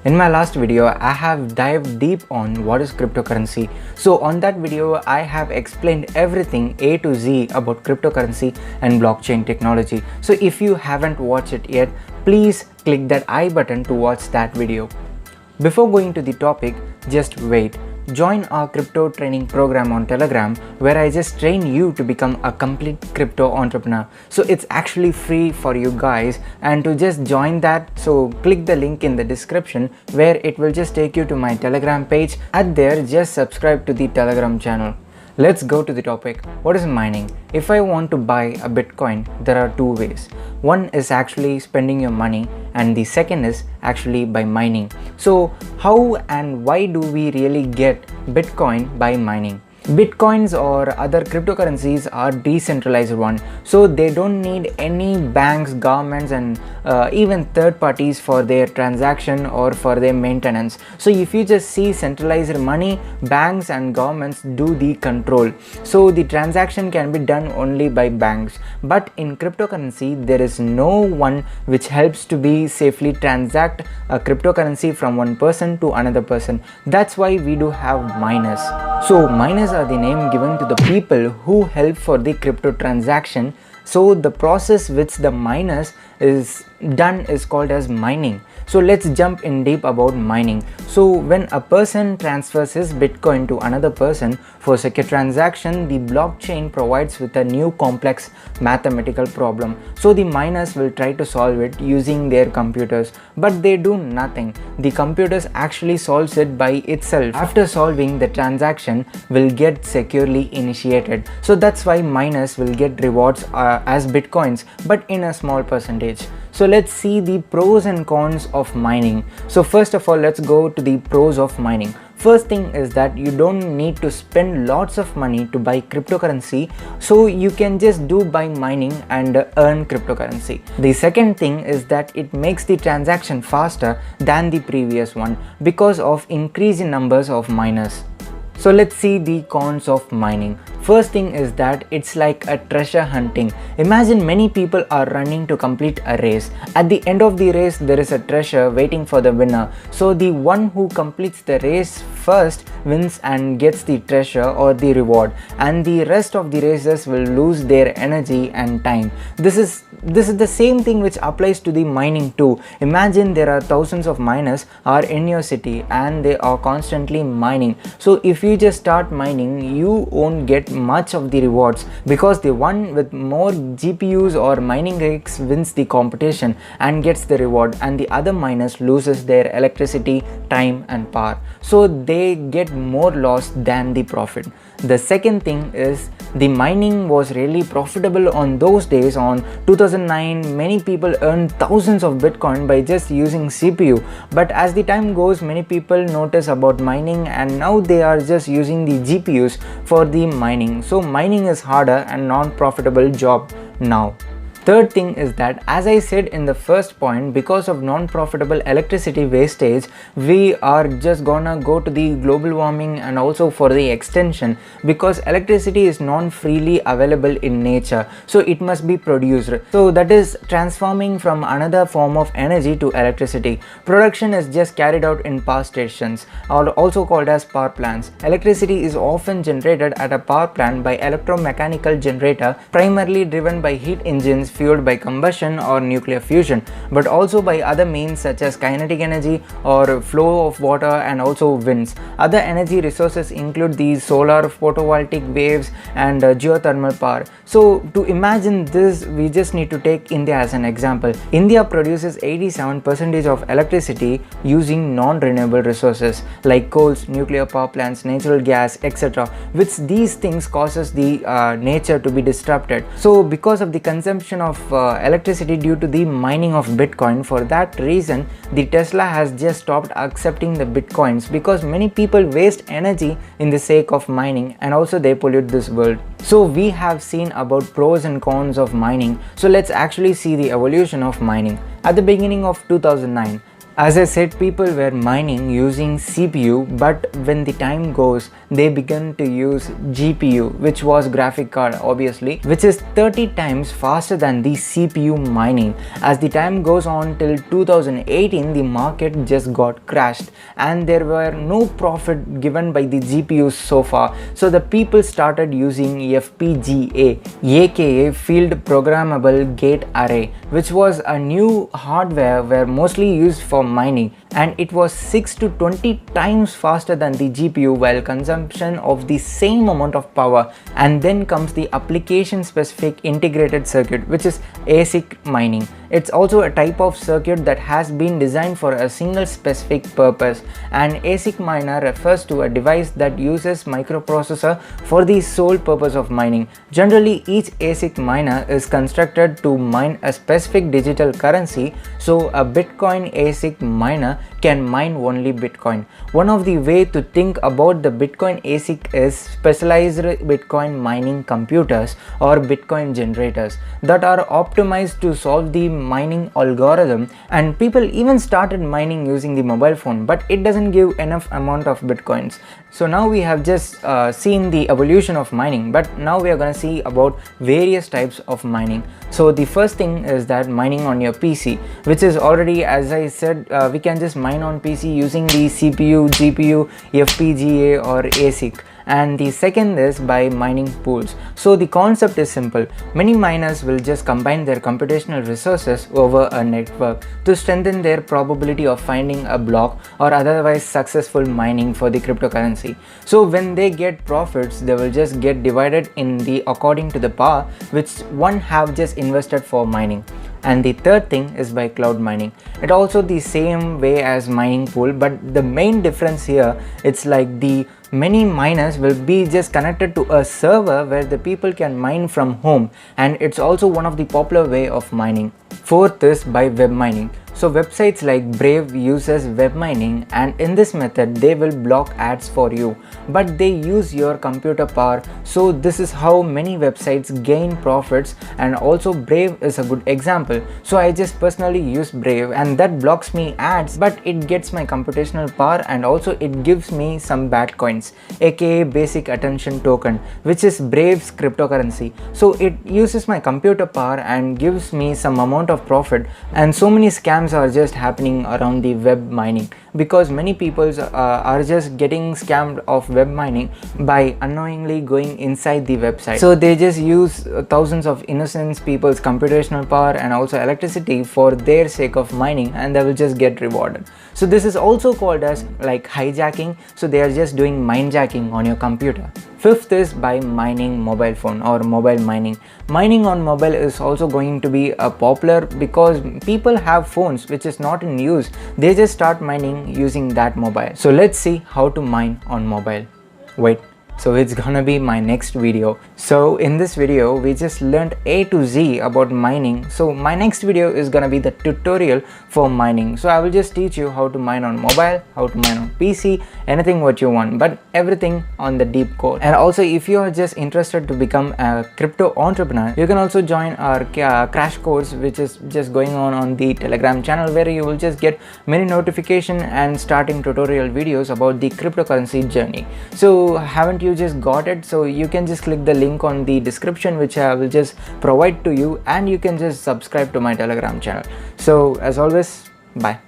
In my last video, I have dived deep on what is cryptocurrency. So on that video, I have explained everything A to Z about cryptocurrency and blockchain technology. So if you haven't watched it yet, please click that I button to watch that video. Before going to the topic, just wait. Join our crypto training program on Telegram where I just train you to become a complete crypto entrepreneur. So it's actually free for you guys, and to just join that, so click the link in the description where it will just take you to my Telegram page. At there, just subscribe to the Telegram channel. Let's go to the topic. What is mining? If I want to buy a Bitcoin, there are two ways. One is actually spending your money, and the second is actually by mining. So how and why do we really get Bitcoin by mining? Bitcoins or other cryptocurrencies are decentralized one, so they don't need any banks, governments, and even third parties for their transaction or for their maintenance. So if you just see centralized money, banks and governments do the control, so the transaction can be done only by banks. But in cryptocurrency, there is no one which helps to be safely transact a cryptocurrency from one person to another person. That's why we do have miners. So miners are the name given to the people who help for the crypto transaction. So the process which the miners is done is called as mining. So let's jump in deep about mining. So when a person transfers his Bitcoin to another person for secure transaction, the blockchain provides with a new complex mathematical problem. So the miners will try to solve it using their computers, but they do nothing. The computers actually solves it by itself. After solving, the transaction will get securely initiated. So that's why miners will get rewards as Bitcoins, but in a small percentage. So let's see the pros and cons of mining. So first of all, let's go to the pros of mining. First thing is that you don't need to spend lots of money to buy cryptocurrency, so you can just do by mining and earn cryptocurrency. The second thing is that it makes the transaction faster than the previous one because of increase in numbers of miners. So let's see the cons of mining. First thing is that it's like a treasure hunting. Imagine many people are running to complete a race. At the end of the race, there is a treasure waiting for the winner. So the one who completes the race first wins and gets the treasure or the reward, and the rest of the racers will lose their energy and time. This is the same thing which applies to the mining too. Imagine there are thousands of miners are in your city and they are constantly mining. So if you just start mining, you won't get much of the rewards because the one with more GPUs or mining rigs wins the competition and gets the reward, and the other miners loses their electricity, time and power. So they get more loss than the profit. The second thing is the mining was really profitable on those days. On 2009, many people earned thousands of Bitcoin by just using CPU. But as the time goes, many people notice about mining and now they are just using the GPUs for the mining. So mining is harder and non-profitable job now. Third thing is that, as I said in the first point, because of non-profitable electricity wastage, we are just gonna go to the global warming and also for the extension, because electricity is non-freely available in nature, so it must be produced. So that is transforming from another form of energy to electricity. Production is just carried out in power stations, or also called as power plants. Electricity is often generated at a power plant by electromechanical generator, primarily driven by heat engines fueled by combustion or nuclear fusion, but also by other means such as kinetic energy or flow of water and also winds. Other energy resources include the solar, photovoltaic waves and geothermal power. So to imagine this, we just need to take India as an example. India produces 87% of electricity using non-renewable resources like coals, nuclear power plants, natural gas, etc., which these things causes the nature to be disrupted. So because of the consumption of electricity due to the mining of Bitcoin, for that reason the Tesla has just stopped accepting the Bitcoins, because many people waste energy in the sake of mining and also they pollute this world. So we have seen about pros and cons of mining. So let's actually see the evolution of mining. At the beginning of 2009, As I said, people were mining using CPU, but when the time goes, they began to use GPU, which was graphic card obviously, which is 30 times faster than the CPU mining. As the time goes on till 2018, the market just got crashed and there were no profit given by the GPUs so far. So the people started using FPGA, aka Field Programmable Gate Array, which was a new hardware were mostly used for mining, and it was 6 to 20 times faster than the GPU while consumption of the same amount of power. And then comes the application specific integrated circuit, which is ASIC mining. It's also a type of circuit that has been designed for a single specific purpose. An ASIC miner refers to a device that uses microprocessor for the sole purpose of mining. Generally, each ASIC miner is constructed to mine a specific digital currency, so a Bitcoin ASIC miner can mine only Bitcoin. One of the way to think about the Bitcoin ASIC is specialized Bitcoin mining computers or Bitcoin generators that are optimized to solve the mining algorithm, and people even started mining using the mobile phone, but it doesn't give enough amount of Bitcoins. So now we have just seen the evolution of mining, but now we are going to see about various types of mining. So the first thing is that mining on your PC, which is already, as I said, we can just mine on PC using the CPU, GPU, FPGA or ASIC. And the second is by mining pools. So the concept is simple. Many miners will just combine their computational resources over a network to strengthen their probability of finding a block or otherwise successful mining for the cryptocurrency. So when they get profits, they will just get divided in the according to the power which one have just invested for mining. And the third thing is by cloud mining. It also the same way as mining pool, but the main difference here, it's like the many miners will be just connected to a server where the people can mine from home, and it's also one of the popular way of mining. Fourth is by web mining. So websites like Brave uses web mining, and in this method they will block ads for you, but they use your computer power. So this is how many websites gain profits, and also Brave is a good example. So I just personally use Brave and that blocks me ads, but it gets my computational power and also it gives me some bad coins, aka basic attention token, which is Brave's cryptocurrency. So it uses my computer power and gives me some amount of profit. And so many scams are just happening around the web mining because many people are just getting scammed of web mining by unknowingly going inside the website. So they just use thousands of innocent people's computational power and also electricity for their sake of mining, and they will just get rewarded. So this is also called as like hijacking. So they are just doing mindjacking on your computer. Fifth is by mining mobile phone or mobile mining. Mining on mobile is also going to be popular because people have phones which is not in use. They just start mining using that mobile. So let's see how to mine on mobile. Wait. So it's gonna be my next video. So in this video we just learned A to Z about mining. So my next video is gonna be the tutorial for mining. So I will just teach you how to mine on mobile, how to mine on PC, anything what you want, but everything on the deep code. And also if you are just interested to become a crypto entrepreneur, you can also join our crash course which is just going on the Telegram channel, where you will just get many notification and starting tutorial videos about the cryptocurrency journey. So haven't you just got it? So you can just click the link on the description which I will just provide to you, and you can just subscribe to my Telegram channel. So as always, bye.